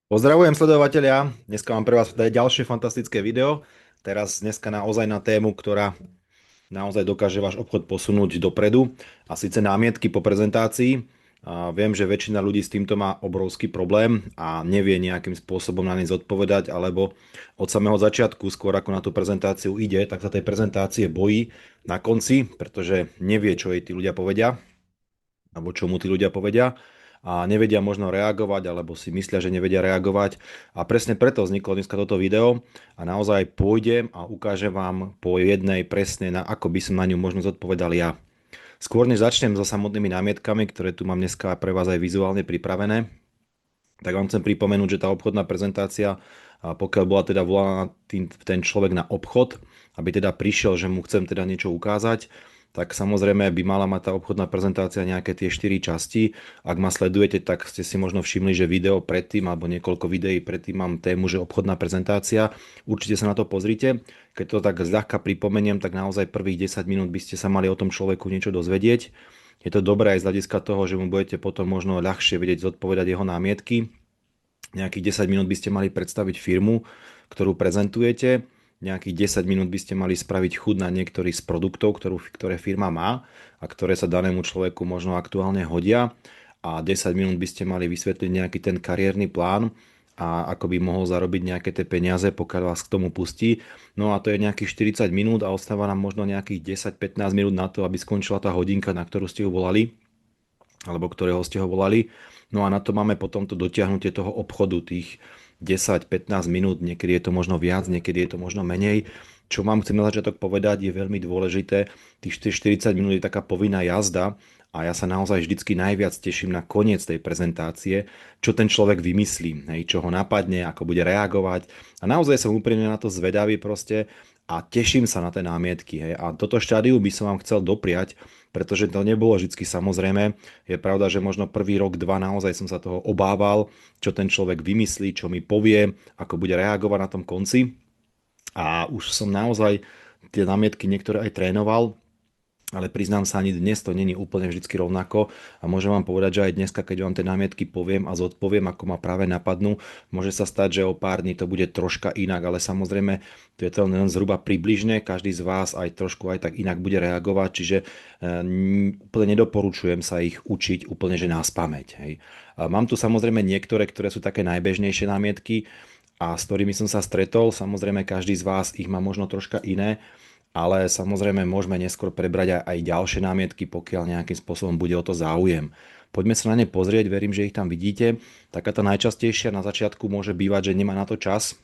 Pozdravujem sledovatelia, dneska mám pre vás ďalšie fantastické video. Dneska naozaj na tému, ktorá naozaj dokáže váš obchod posunúť dopredu, a síce námietky po prezentácii. A viem, že väčšina ľudí s týmto má obrovský problém a nevie nejakým spôsobom na ne zodpovedať, alebo od samého začiatku, skôr ako na tú prezentáciu ide, tak sa tej prezentácie bojí na konci, pretože nevie, čo jej tí ľudia povedia alebo čo mu tí ľudia povedia a nevedia možno reagovať, alebo si myslia, že nevedia reagovať. A presne preto vzniklo dneska toto video a naozaj pôjdem a ukážem vám po jednej presne, na ako by som na ňu možno zodpovedal ja. Skôr než začnem so samotnými námietkami, ktoré tu mám dneska pre vás aj vizuálne pripravené, tak vám chcem pripomenúť, že tá obchodná prezentácia, a pokiaľ bola teda volaná ten človek na obchod, aby teda prišiel, že mu chcem teda niečo ukázať, tak samozrejme by mala mať tá obchodná prezentácia nejaké tie 4 časti. Ak ma sledujete, tak ste si možno všimli, že video predtým alebo niekoľko videí predtým mám tému, že obchodná prezentácia. Určite sa na to pozrite. Keď to tak zľahka pripomeniem, tak naozaj prvých 10 minút by ste sa mali o tom človeku niečo dozvedieť. Je to dobré aj z hľadiska toho, že mu budete potom možno ľahšie vedieť zodpovedať jeho námietky. Nejakých 10 minút by ste mali predstaviť firmu, ktorú prezentujete. Nejakých 10 minút by ste mali spraviť chud na niektorý z produktov, ktoré firma má a ktoré sa danému človeku možno aktuálne hodia. A 10 minút by ste mali vysvetliť nejaký ten kariérny plán a ako by mohol zarobiť nejaké tie peniaze, pokiaľ vás k tomu pustí. No a to je nejakých 40 minút a ostáva nám možno nejakých 10-15 minút na to, aby skončila tá hodinka, na ktorú ste ho volali, alebo ktorého ste ho volali. No a na to máme potom to dotiahnutie toho obchodu, tých 10-15 minút, niekedy je to možno viac, niekedy je to možno menej. Čo vám chcem na začiatok povedať, je veľmi dôležité. Tých 40 minút je taká povinná jazda a ja sa naozaj vždycky najviac teším na koniec tej prezentácie, čo ten človek vymyslí, hej, čo ho napadne, ako bude reagovať. A naozaj som úprimne na to zvedavý proste a teším sa na tie námietky. Hej. A toto štádiu by som vám chcel dopriať, pretože to nebolo vždy samozrejme. Je pravda, že možno prvý rok, dva naozaj som sa toho obával, čo ten človek vymyslí, čo mi povie, ako bude reagovať na tom konci. A už som naozaj tie námietky niektoré aj trénoval, ale priznám sa, ani dnes to není úplne vždy rovnako a môžem vám povedať, že aj dneska, keď vám tie námietky poviem a zodpoviem, ako ma práve napadnú, môže sa stať, že o pár dní to bude troška inak, ale samozrejme to je to len zhruba približne, každý z vás aj trošku aj tak inak bude reagovať, čiže úplne nedoporučujem sa ich učiť úplne, že na spamäť. Hej. A mám tu samozrejme niektoré, ktoré sú také najbežnejšie námietky a s ktorými som sa stretol, samozrejme každý z vás ich má možno troška iné, ale samozrejme môžeme neskôr prebrať aj ďalšie námietky, pokiaľ nejakým spôsobom bude o to záujem. Poďme sa na ne pozrieť, verím, že ich tam vidíte. Taká tá najčastejšia na začiatku môže bývať, že nemá na to čas.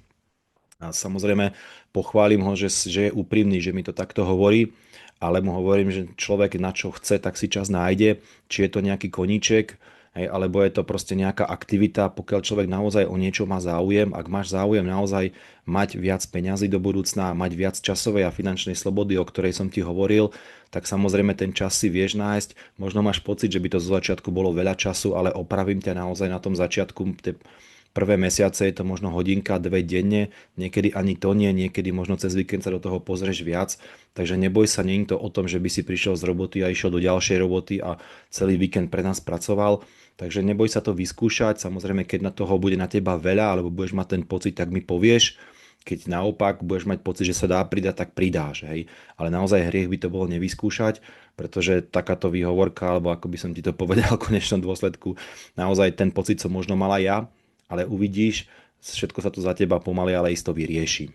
A samozrejme pochválim ho, že je úprimný, že mi to takto hovorí, ale mu hovorím, že človek na čo chce, tak si čas nájde. Či je to nejaký koníček, hej, alebo je to proste nejaká aktivita, pokiaľ človek naozaj o niečo má záujem, ak máš záujem naozaj mať viac peňazí do budúcna, mať viac časovej a finančnej slobody, o ktorej som ti hovoril, tak samozrejme ten čas si vieš nájsť. Možno máš pocit, že by to zo začiatku bolo veľa času, ale opravím ťa naozaj na tom začiatku. Prvé mesiace je to možno hodinka, dve denne, niekedy ani to nie, niekedy možno cez víkend sa do toho pozrieš viac, takže neboj sa, nie je to o tom, že by si prišiel z roboty a išiel do ďalšej roboty a celý víkend pre nás pracoval, takže neboj sa to vyskúšať, samozrejme keď na toho bude na teba veľa, alebo budeš mať ten pocit, tak mi povieš, keď naopak budeš mať pocit, že sa dá pridať, tak pridáš, hej. Ale naozaj hriech by to bolo nevyskúšať, pretože takáto výhovorka, alebo ako by som ti to povedal v konečnom dôsledku, naozaj ten pocit som možno mala ja, ale uvidíš, všetko sa to za teba pomaly, ale isto vyrieši.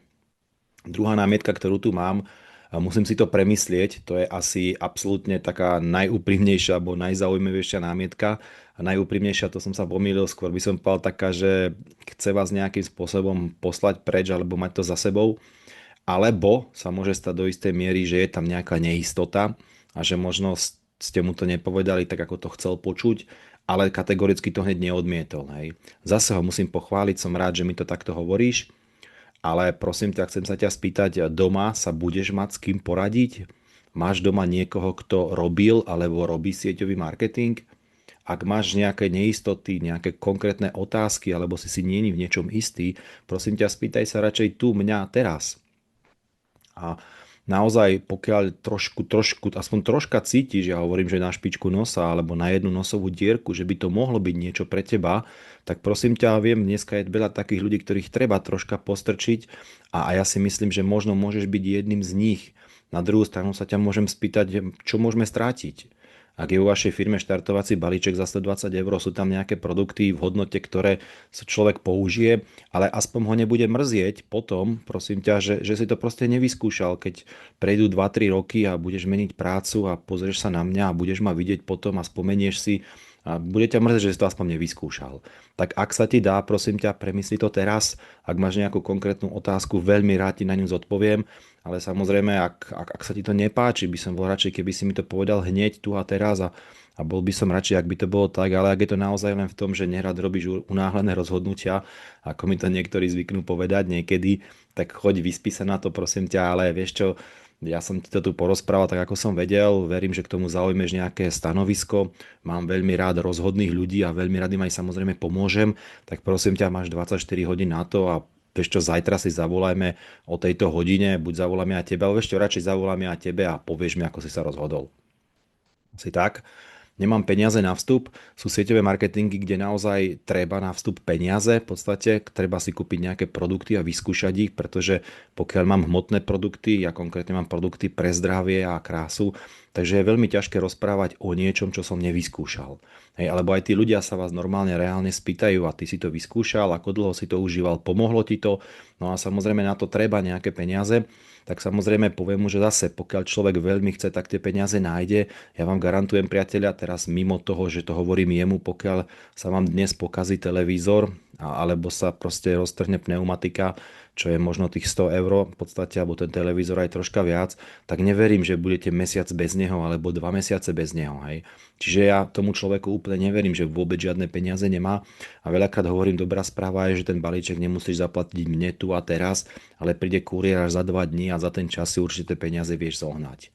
Druhá námietka, ktorú tu mám, a musím si to premyslieť, to je asi absolútne taká najúprimnejšia alebo najzaujímavejšia námietka. A najúprimnejšia, to som sa pomýlil, skôr by som povedal taká, že chce vás nejakým spôsobom poslať preč alebo mať to za sebou. Alebo sa môže stať do istej miery, že je tam nejaká neistota a že možno ste mu to nepovedali tak, ako to chcel počuť, ale kategoricky to hneď neodmietol. Hej. Zase ho musím pochváliť, som rád, že mi to takto hovoríš, ale prosím ťa, chcem sa ťa spýtať, doma sa budeš mať s kým poradiť? Máš doma niekoho, kto robil alebo robí sieťový marketing? Ak máš nejaké neistoty, nejaké konkrétne otázky, alebo si nie v niečom istý, prosím ťa, spýtaj sa radšej tu mňa teraz. A naozaj, pokiaľ aspoň troška cítiš, ja hovorím, že na špičku nosa alebo na jednu nosovú dierku, že by to mohlo byť niečo pre teba, tak prosím ťa, viem, dneska je veľa takých ľudí, ktorých treba troška postrčiť a ja si myslím, že možno môžeš byť jedným z nich. Na druhú stranu sa ťa môžem spýtať, čo môžeme strátiť. Ak je u vašej firme štartovací balíček za 120 eur, sú tam nejaké produkty v hodnote, ktoré sa človek použije, ale aspoň ho nebude mrzieť potom, prosím ťa, že si to proste nevyskúšal, keď prejdú 2-3 roky a budeš meniť prácu a pozrieš sa na mňa a budeš ma vidieť potom a spomenieš si a bude ťa mrzieť, že si to aspoň nevyskúšal. Tak ak sa ti dá, prosím ťa, premysli to teraz. Ak máš nejakú konkrétnu otázku, veľmi rád ti na ňu zodpoviem. Ale samozrejme, ak sa ti to nepáči, by som bol radšej, keby si mi to povedal hneď tu a teraz a bol by som radšej, ak by to bolo tak, ale ak je to naozaj len v tom, že nerad robíš unáhlené rozhodnutia, ako mi to niektorí zvyknú povedať niekedy, tak choď vyspí sa na to, prosím ťa, ale vieš čo, ja som ti to tu porozprával tak, ako som vedel, verím, že k tomu zaujmeš nejaké stanovisko, mám veľmi rád rozhodných ľudí a veľmi rád im aj samozrejme pomôžem, tak prosím ťa, máš 24 hodín na to a vieš čo, zajtra si zavolajme o tejto hodine, buď zavoláme aj tebe, ale vieš čo, radšej zavoláme aj tebe a povieš mi, ako si sa rozhodol. Asi tak. Nemám peniaze na vstup, sú sieťové marketingy, kde naozaj treba na vstup peniaze, v podstate treba si kúpiť nejaké produkty a vyskúšať ich, pretože pokiaľ mám hmotné produkty, ja konkrétne mám produkty pre zdravie a krásu, takže je veľmi ťažké rozprávať o niečom, čo som nevyskúšal. Hej, alebo aj tí ľudia sa vás normálne reálne spýtajú a ty si to vyskúšal, ako dlho si to užíval, pomohlo ti to, no a samozrejme na to treba nejaké peniaze, tak samozrejme poviem mu, že zase pokiaľ človek veľmi chce, tak tie peniaze nájde. Ja vám garantujem, priatelia, teraz mimo toho, že to hovorím jemu, pokiaľ sa vám dnes pokazí televízor alebo sa proste roztrhne pneumatika, čo je možno tých 100 eur v podstate, alebo ten televízor aj troška viac, tak neverím, že budete mesiac bez neho alebo 2 mesiace bez neho. Hej. Čiže ja tomu človeku úplne neverím, že vôbec žiadne peniaze nemá a veľakrát hovorím, dobrá správa je, že ten balíček nemusíš zaplatiť mne tu a teraz, ale príde kuriér až za 2 dní a za ten čas si určite peniaze vieš zohnať.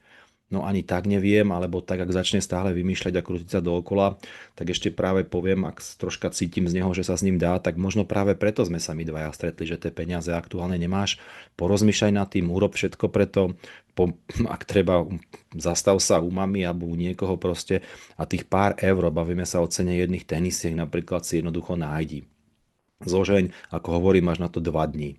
No ani tak neviem, alebo tak, ak začne stále vymýšľať a krútiť sa dookola, tak ešte práve poviem, ak troška cítim z neho, že sa s ním dá, tak možno práve preto sme sa my dvaja stretli, že tie peniaze aktuálne nemáš. Porozmýšľaj nad tým, urob všetko preto, ak treba, zastav sa u mami alebo u niekoho proste a tých pár eur, bavíme sa o cene jedných tenisiek, napríklad si jednoducho nájdi. Zložeň, ako hovorím, máš na to 2 dní.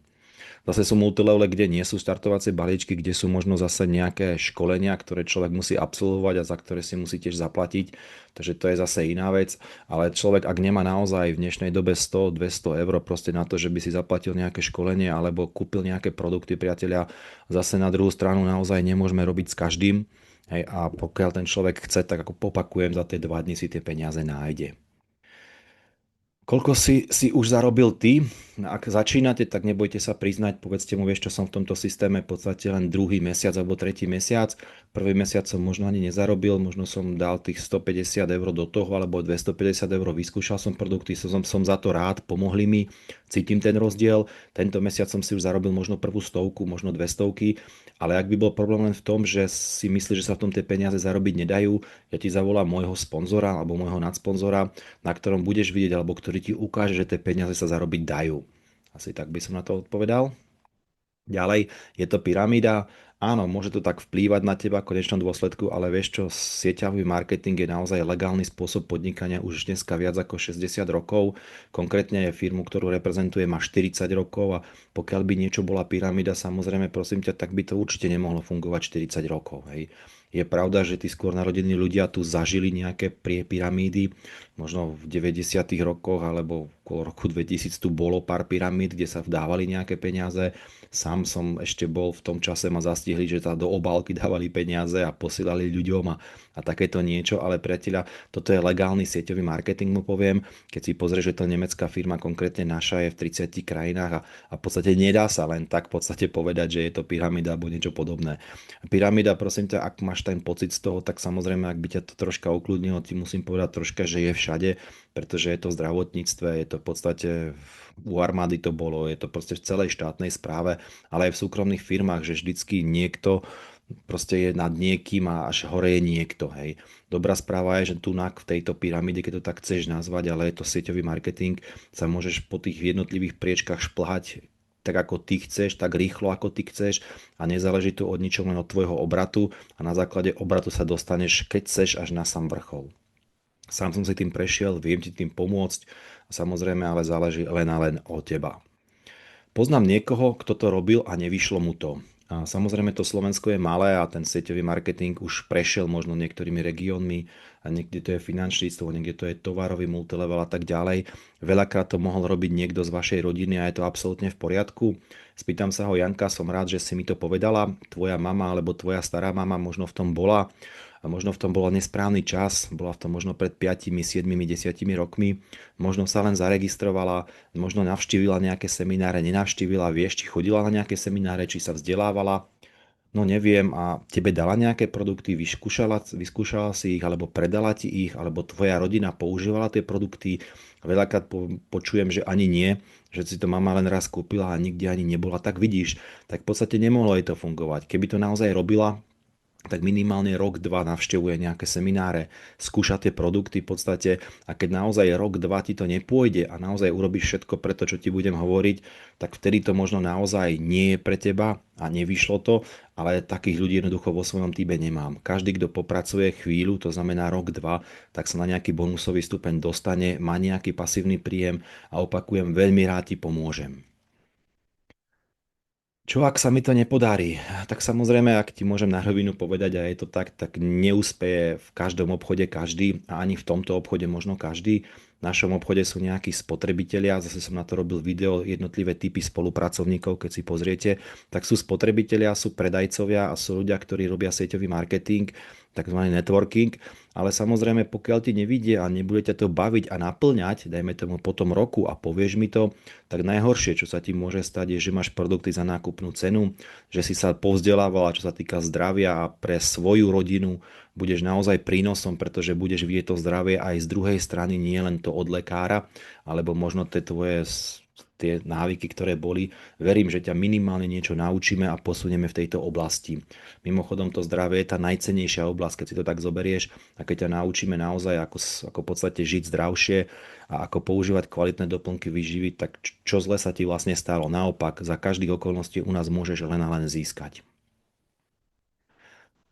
Zase sú multilevel, kde nie sú štartovacie balíčky, kde sú možno zase nejaké školenia, ktoré človek musí absolvovať a za ktoré si musí tiež zaplatiť. Takže to je zase iná vec. Ale človek, ak nemá naozaj v dnešnej dobe 100-200 eur proste na to, že by si zaplatil nejaké školenie alebo kúpil nejaké produkty, priatelia, zase na druhú stranu naozaj nemôžeme robiť s každým. Hej, a pokiaľ ten človek chce, tak ako opakujem, za tie 2 dni si tie peniaze nájde. Koľko si už zarobil ty? Ak začínate, tak nebojte sa priznať, povedzte mu, vieš čo, som v tomto systéme v podstate len druhý mesiac alebo tretí mesiac. Prvý mesiac som možno ani nezarobil, možno som dal tých 150 eur do toho alebo 250 eur, vyskúšal som produkty, som za to rád, pomohli mi, cítim ten rozdiel. Tento mesiac som si už zarobil možno prvú stovku, možno 200, ale ak by bol problém len v tom, že si myslíš, že sa v tom tie peniaze zarobiť nedajú, ja ti zavolám môjho sponzora alebo môjho nadsponzora, na ktorom budeš vidieť alebo ktorý ti ukáže, že tie peniaze sa zarobiť dajú. Asi tak by som na to odpovedal. Ďalej, je to pyramída. Áno, môže to tak vplývať na teba v konečnom dôsledku, ale vieš čo, sieťavý marketing je naozaj legálny spôsob podnikania už dneska viac ako 60 rokov. Konkrétne je firmu, ktorú reprezentuje, má 40 rokov a pokiaľ by niečo bola pyramída, samozrejme, prosím ťa, tak by to určite nemohlo fungovať 40 rokov. Hej. Je pravda, že tí skôr narodení ľudia tu zažili nejaké pyramídy, možno v 90. rokoch alebo okolo roku 2000 tu bolo pár pyramíd, kde sa vdávali nejaké peniaze. Sám som ešte bol v tom čase, ma zastihli, že do obálky dávali peniaze a posielali ľuďom a takéto niečo, ale priateľa, toto je legálny sieťový marketing, mu poviem. Keď si pozrieš, že to nemecká firma, konkrétne naša, je v 30 krajinách a v podstate nedá sa len tak v podstate povedať, že je to pyramída alebo niečo podobné. Pyramída, prosím ťa, ak máš ten pocit z toho, tak samozrejme, ak by ťa to troška ukludnilo, ti musím povedať troška, že je všade, pretože je to v zdravotníctve, je to v podstate u armády to bolo, je to proste v celej štátnej správe, ale aj v súkromných firmách, že vždycky niekto proste je nad niekým a až hore je niekto, hej. Dobrá správa je, že tu v tejto pyramíde, keď to tak chceš nazvať, ale je to sieťový marketing, sa môžeš po tých jednotlivých priečkách šplhať tak ako ty chceš, tak rýchlo ako ty chceš a nezáleží to od ničom len od tvojho obratu a na základe obratu sa dostaneš, keď chceš, až na sám vrchol. Sám som si tým prešiel, viem ti tým pomôcť, samozrejme, ale záleží len a len od teba. Poznám niekoho, kto to robil a nevyšlo mu to. A samozrejme to Slovensko je malé a ten sieťový marketing už prešiel možno niektorými regiónmi a niekde to je finančníctvo, niekde to je tovarový multilevel a tak ďalej. Veľakrát to mohol robiť niekto z vašej rodiny a je to absolútne v poriadku. Spýtam sa ho, Janka, som rád, že si mi to povedala. Tvoja mama alebo tvoja stará mama možno v tom bola a možno v tom bol nesprávny čas, bola v tom možno pred 5, 7, 10 rokmi, možno sa len zaregistrovala, možno navštívila nejaké semináre, nenavštívila, vieš, či chodila na nejaké semináre, či sa vzdelávala, no neviem, a tebe dala nejaké produkty, vyskúšala si ich, alebo predala ti ich, alebo tvoja rodina používala tie produkty, veľakrát počujem, že ani nie, že si to mama len raz kúpila a nikde ani nebola, tak vidíš, tak v podstate nemohlo jej to fungovať. Keby to naozaj robila, tak minimálne rok, dva navštevuje nejaké semináre, skúša tie produkty v podstate a keď naozaj rok, dva ti to nepôjde a naozaj urobíš všetko preto, čo ti budem hovoriť, tak vtedy to možno naozaj nie je pre teba a nevyšlo to, ale takých ľudí jednoducho vo svojom týbe nemám. Každý, kto popracuje chvíľu, to znamená rok, dva, tak sa na nejaký bonusový stupeň dostane, má nejaký pasívny príjem a opakujem, veľmi rád ti pomôžem. Čo ak sa mi to nepodarí? Tak samozrejme, ak ti môžem na rovinu povedať, a je to tak, tak neúspeje v každom obchode každý a ani v tomto obchode možno každý. V našom obchode sú nejakí spotrebitelia, zase som na to robil video, jednotlivé typy spolupracovníkov, keď si pozriete, tak sú spotrebitelia, sú predajcovia a sú ľudia, ktorí robia sieťový marketing, takzvaný networking, ale samozrejme, pokiaľ ti nevidie a nebude ťa to baviť a naplňať, dajme tomu po tom roku a povieš mi to, tak najhoršie, čo sa ti môže stať, je, že máš produkty za nákupnú cenu, že si sa povzdelávala, čo sa týka zdravia a pre svoju rodinu budeš naozaj prínosom, pretože budeš vidieť to zdravie aj z druhej strany, nie len to od lekára, alebo možno tie návyky, ktoré boli. Verím, že ťa minimálne niečo naučíme a posunieme v tejto oblasti. Mimochodom, to zdravie je tá najcennejšia oblasť, keď si to tak zoberieš a keď ťa naučíme naozaj, ako v podstate žiť zdravšie a ako používať kvalitné doplnky výživy, tak čo zle sa ti vlastne stalo. Naopak, za každých okolností u nás môžeš len a len získať.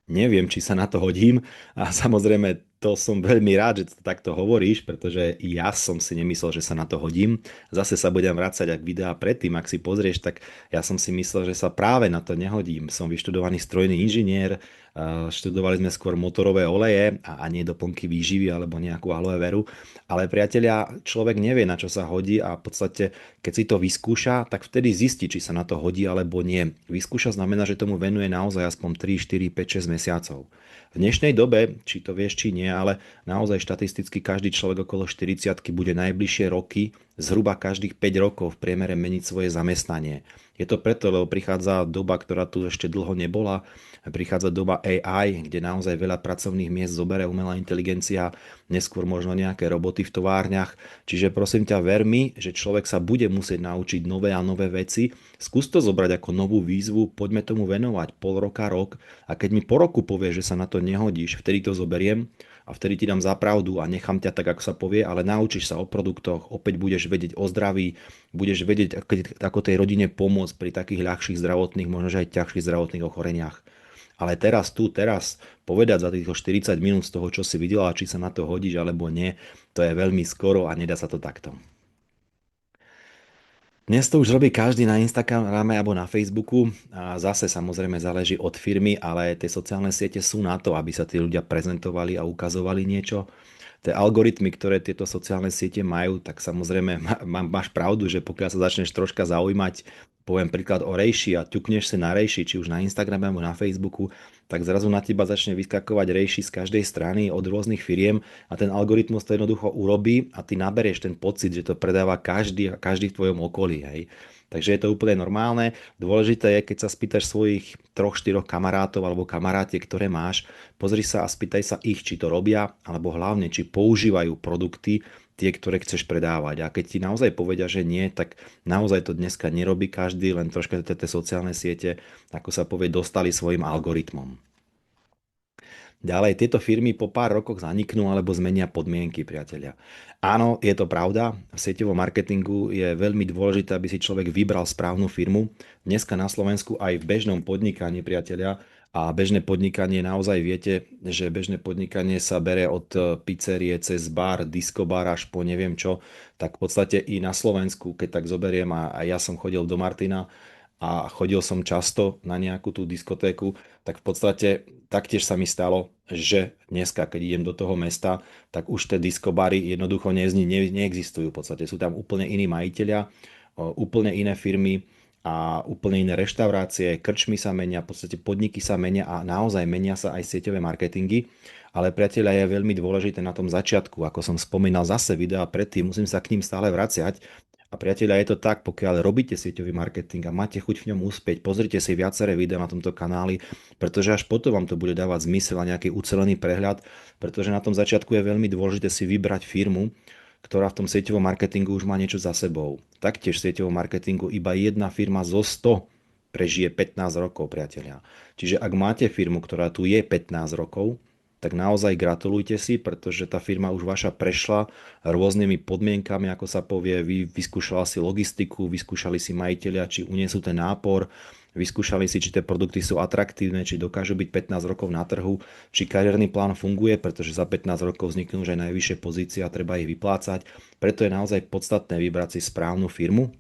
Neviem, či sa na to hodím a samozrejme to som veľmi rád, že to takto hovoríš, pretože ja som si nemyslel, že sa na to hodím. Zase sa budem vrácať, ak videá predtým, ak si pozrieš, tak ja som si myslel, že sa práve na to nehodím. Som vyštudovaný strojný inžinier, študovali sme skôr motorové oleje a nie doplnky výživy alebo nejakú aloe veru. Ale priatelia, človek nevie, na čo sa hodí a v podstate, keď si to vyskúša, tak vtedy zistí, či sa na to hodí alebo nie. Vyskúša znamená, že tomu venuje naozaj aspoň 3, 4, 5, 6 mesiacov. V dnešnej dobe, či to vieš, či nie, ale naozaj štatisticky každý človek okolo 40 bude najbližšie roky, zhruba každých 5 rokov v priemere meniť svoje zamestnanie. Je to preto, lebo prichádza doba, ktorá tu ešte dlho nebola, prichádza doba AI, kde naozaj veľa pracovných miest zoberie umelá inteligencia, neskôr možno nejaké roboty v továrniach. Čiže prosím ťa, ver mi, že človek sa bude musieť naučiť nové a nové veci. Skús to zobrať ako novú výzvu, poďme tomu venovať pol roka, rok a keď mi po roku povieš, že sa na to nehodíš, vtedy to zoberiem a vtedy ti dám za pravdu a nechám ťa tak, ako sa povie, ale naučíš sa o produktoch, opäť budeš vedieť o zdraví, budeš vedieť, ako tej rodine pomôcť pri takých ľahších zdravotných, možno aj ťažších zdravotných ochoreniach. Ale teraz povedať za týchto 40 minút z toho, čo si videla, či sa na to hodíš alebo nie, to je veľmi skoro a nedá sa to takto. Dnes to už robí každý na Instagrame alebo na Facebooku a zase samozrejme záleží od firmy, ale tie sociálne siete sú na to, aby sa tí ľudia prezentovali a ukazovali niečo. Tie algoritmy, ktoré tieto sociálne siete majú, tak samozrejme máš pravdu, že pokiaľ sa začneš troška zaujímať, poviem príklad o rejši a ťukneš sa na rejši, či už na Instagrame alebo na Facebooku, tak zrazu na teba začne vyskakovať rejši z každej strany od rôznych firiem a ten algoritmus to jednoducho urobí a ty naberieš ten pocit, že to predáva každý v tvojom okolí. Hej. Takže je to úplne normálne. Dôležité je, keď sa spýtaš svojich 3-4 kamarátov alebo kamarátiek, ktoré máš, pozri sa a spýtaj sa ich, či to robia, alebo hlavne, či používajú produkty, tie, ktoré chceš predávať. A keď ti naozaj povedia, že nie, tak naozaj to dneska nerobí každý, len troška tie sociálne siete, ako sa povie, dostali svojim algoritmom. Ďalej, tieto firmy po pár rokoch zaniknú alebo zmenia podmienky, priatelia. Áno, je to pravda. V sieťovom marketingu je veľmi dôležité, aby si človek vybral správnu firmu. Dneska na Slovensku aj v bežnom podnikaní, priatelia, a bežné podnikanie, naozaj viete, že bežné podnikanie sa bere od pizzerie cez bar, diskobar až po neviem čo, tak v podstate i na Slovensku, keď tak zoberiem, a ja som chodil do Martina a chodil som často na nejakú tú diskotéku, tak v podstate taktiež sa mi stalo, že dneska, keď idem do toho mesta, tak už tie diskobary jednoducho neexistujú. V podstate sú tam úplne iní majiteľia, úplne iné firmy a úplne iné reštaurácie, krčmy sa menia, v podstate podniky sa menia a naozaj menia sa aj sieťové marketingy. Ale priateľa, je veľmi dôležité na tom začiatku, ako som spomínal zase videa predtým, musím sa k ním stále vraciať. A priatelia, je to tak, pokiaľ robíte sieťový marketing a máte chuť v ňom úspieť, pozrite si viaceré videá na tomto kanáli, pretože až potom vám to bude dávať zmysel a nejaký ucelený prehľad, pretože na tom začiatku je veľmi dôležité si vybrať firmu, ktorá v tom sieťovom marketingu už má niečo za sebou. Taktiež v sieťovom marketingu iba jedna firma zo 100 prežije 15 rokov, priatelia. Čiže ak máte firmu, ktorá tu je 15 rokov, tak naozaj gratulujte si, pretože tá firma už vaša prešla rôznymi podmienkami, ako sa povie, vyskúšala si logistiku, vyskúšali si majiteľia, či uniesú ten nápor, vyskúšali si, či tie produkty sú atraktívne, či dokážu byť 15 rokov na trhu, či kariérny plán funguje, pretože za 15 rokov vzniknú už aj najvyššie pozície a treba ich vyplácať. Preto je naozaj podstatné vybrať si správnu firmu,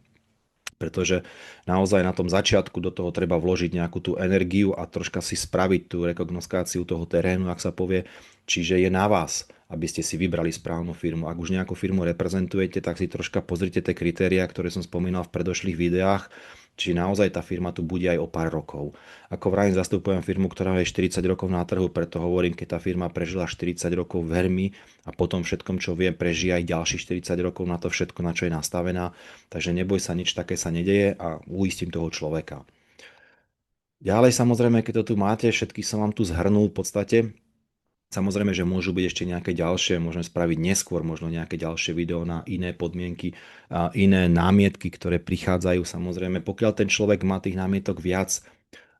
pretože naozaj na tom začiatku do toho treba vložiť nejakú tú energiu a troška si spraviť tú rekognoskáciu toho terénu, ak sa povie. Čiže je na vás, aby ste si vybrali správnu firmu. Ak už nejakú firmu reprezentujete, tak si troška pozrite tie kritériá, ktoré som spomínal v predošlých videách, či naozaj tá firma tu bude aj o pár rokov. Ako vravím, zastupujem firmu, ktorá je 40 rokov na trhu, preto hovorím, keď tá firma prežila 40 rokov veľmi a potom všetkom, čo vie, prežije aj ďalších 40 rokov na to všetko, na čo je nastavená. Takže neboj sa, nič také sa nedeje a uistím toho človeka. Ďalej samozrejme, keď to tu máte, všetky som vám tu zhrnul v podstate. Samozrejme, že môžu byť ešte nejaké ďalšie, môžeme spraviť neskôr možno nejaké ďalšie video na iné podmienky, a iné námietky, ktoré prichádzajú. Samozrejme, pokiaľ ten človek má tých námietok viac,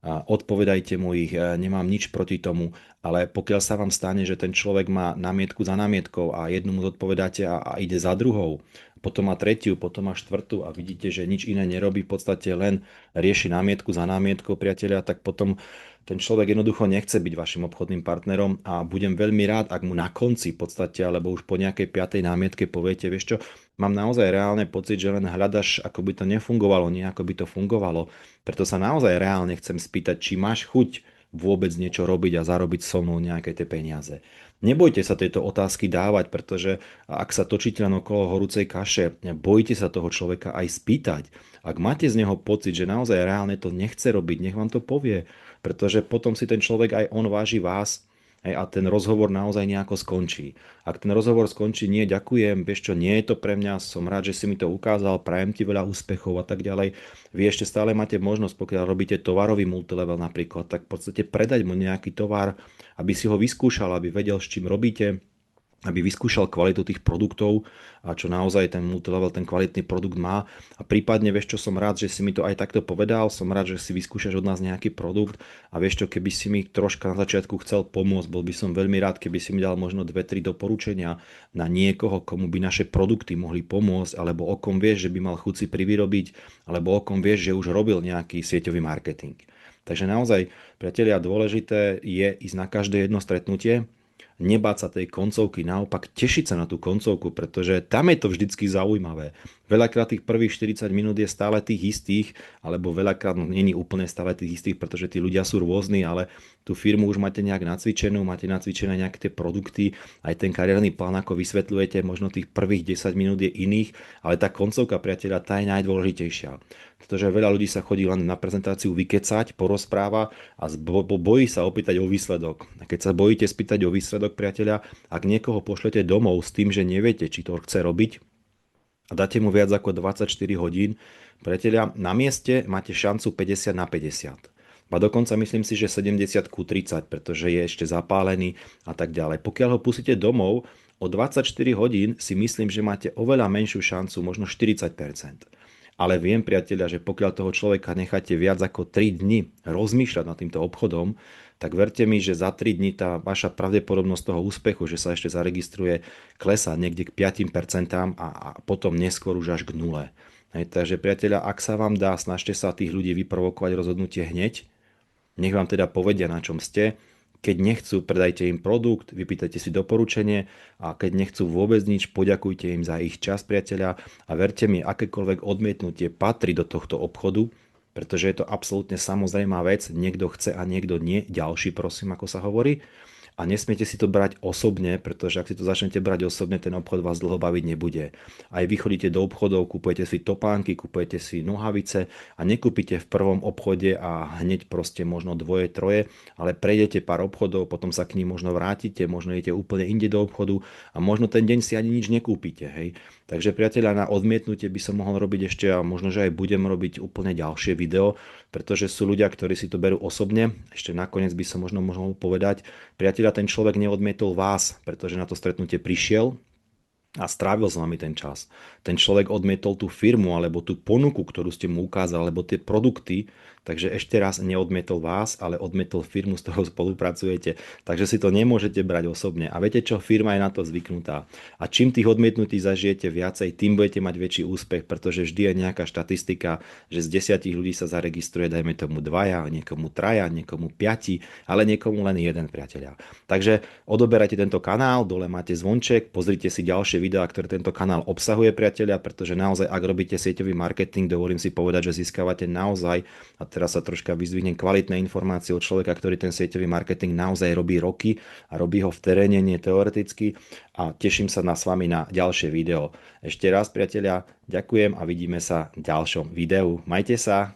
odpovedajte mu ich, nemám nič proti tomu, ale pokiaľ sa vám stane, že ten človek má námietku za námietkou a jednu mu zodpovedáte a ide za druhou, potom má tretiu, potom má štvrtú a vidíte, že nič iné nerobí, v podstate len rieši námietku za námietkou, priatelia, tak potom ten človek jednoducho nechce byť vašim obchodným partnerom a budem veľmi rád, ak mu na konci v podstate, alebo už po nejakej piatej námietke poviete, vieš čo, mám naozaj reálne pocit, že len hľadaš, ako by to nefungovalo, nie ako by to fungovalo. Preto sa naozaj reálne chcem spýtať, či máš chuť vôbec niečo robiť a zarobiť so mnou nejaké tie peniaze. Nebojte sa tejto otázky dávať, pretože ak sa točíte len okolo horúcej kaše, bojte sa toho človeka aj spýtať. Ak máte z neho pocit, že naozaj reálne to nechce robiť, nech vám to povie, pretože potom si ten človek aj on váži vás. Hej, a ten rozhovor naozaj nejako skončí. Ak ten rozhovor skončí, nie, ďakujem, vieš čo, nie je to pre mňa, som rád, že si mi to ukázal, prajem ti veľa úspechov a tak ďalej. Vy ešte stále máte možnosť, pokiaľ robíte tovarový multilevel napríklad, tak v podstate predať mu nejaký tovar, aby si ho vyskúšal, aby vedel, s čím robíte, aby vyskúšal kvalitu tých produktov a čo naozaj ten multilevel, ten kvalitný produkt má. A prípadne, vieš čo, som rád, že si mi to aj takto povedal, som rád, že si vyskúšaš od nás nejaký produkt a vieš čo, keby si mi troška na začiatku chcel pomôcť, bol by som veľmi rád, keby si mi dal možno 2-3 doporučenia na niekoho, komu by naše produkty mohli pomôcť, alebo o kom vieš, že by mal chuť si privyrobiť, alebo o kom vieš, že už robil nejaký sieťový marketing. Takže naozaj, priatelia, dôležité je ísť na každé jedno stretnutie, nebáť sa tej koncovky, naopak tešiť sa na tú koncovku, pretože tam je to vždycky zaujímavé. Veľakrát tých prvých 40 minút je stále tých istých, alebo veľakrát nie je úplne stále tých istých, pretože tí ľudia sú rôzni, ale tú firmu už máte nejak nacvičenú, máte nacvičené nejaké tie produkty, aj ten kariérny plán, ako vysvetľujete, možno tých prvých 10 minút je iných, ale tá koncovka, priateľa, tá je najdôležitejšia. Pretože veľa ľudí sa chodí len na prezentáciu vykecať, porozpráva a bojí sa opýtať o výsledok. A keď sa bojíte spýtať o výsledok, priateľa, ak niekoho pošlete domov s tým, že neviete, či to chce robiť a dáte mu viac ako 24 hodín, priateľa, na mieste máte šancu 50 na 50. A dokonca myslím si, že 70 ku 30, pretože je ešte zapálený a tak ďalej. Pokiaľ ho pustíte domov, o 24 hodín si myslím, že máte oveľa menšiu šancu, možno 40%. Ale viem, priatelia, že pokiaľ toho človeka necháte viac ako 3 dni rozmýšľať nad týmto obchodom, tak verte mi, že za 3 dni tá vaša pravdepodobnosť toho úspechu, že sa ešte zaregistruje, klesá niekde k 5% a potom neskôr už až k nule. Hej, takže priatelia, ak sa vám dá, snažte sa tých ľudí vyprovokovať rozhodnutie hneď, nech vám teda povedia, na čom ste. Keď nechcú, predajte im produkt, vypýtajte si doporučenie a keď nechcú vôbec nič, poďakujte im za ich čas, priateľa, a verte mi, akékoľvek odmietnutie patrí do tohto obchodu, pretože je to absolútne samozrejmá vec, niekto chce a niekto nie, ďalší prosím, ako sa hovorí. A nesmiete si to brať osobne, pretože ak si to začnete brať osobne, ten obchod vás dlho baviť nebude. Aj vy chodíte do obchodov, kupujete si topánky, kupujete si nohavice a nekúpite v prvom obchode a hneď proste možno dvoje, troje, ale prejdete pár obchodov, potom sa k ním možno vrátite, možno idete úplne inde do obchodu a možno ten deň si ani nič nekúpite. Hej. Takže priateľa, na odmietnutie by som mohol robiť ešte a možno, že aj budem robiť úplne ďalšie video, pretože sú ľudia, ktorí si to berú osobne. Ešte nakoniec by som možno mohol povedať, priateľa, ten človek neodmietol vás, pretože na to stretnutie prišiel a strávil s vami ten čas. Ten človek odmietol tú firmu alebo tú ponuku, ktorú ste mu ukázali, alebo tie produkty, takže ešte raz neodmietol vás, ale odmietol firmu, s ktorou spolupracujete. Takže si to nemôžete brať osobne. A viete čo, firma je na to zvyknutá. A čím tých odmietnutí zažijete viacej, tým budete mať väčší úspech, pretože vždy je nejaká štatistika, že z 10 ľudí sa zaregistruje, dajme tomu dvaja, niekomu traja, niekomu 5, ale niekomu len jeden, priateľa. Takže odoberajte tento kanál, dole máte zvonček, pozrite si ďalšie videá, ktoré tento kanál obsahuje, priatelia, pretože naozaj, ak robíte sieťový marketing, dovolím si povedať, že získavate naozaj, a teraz sa troška vyzdvihnem, kvalitné informácie od človeka, ktorý ten sieťový marketing naozaj robí roky a robí ho v teréne, nie teoreticky, a teším sa s vami na ďalšie video. Ešte raz, priatelia, ďakujem a vidíme sa v ďalšom videu. Majte sa!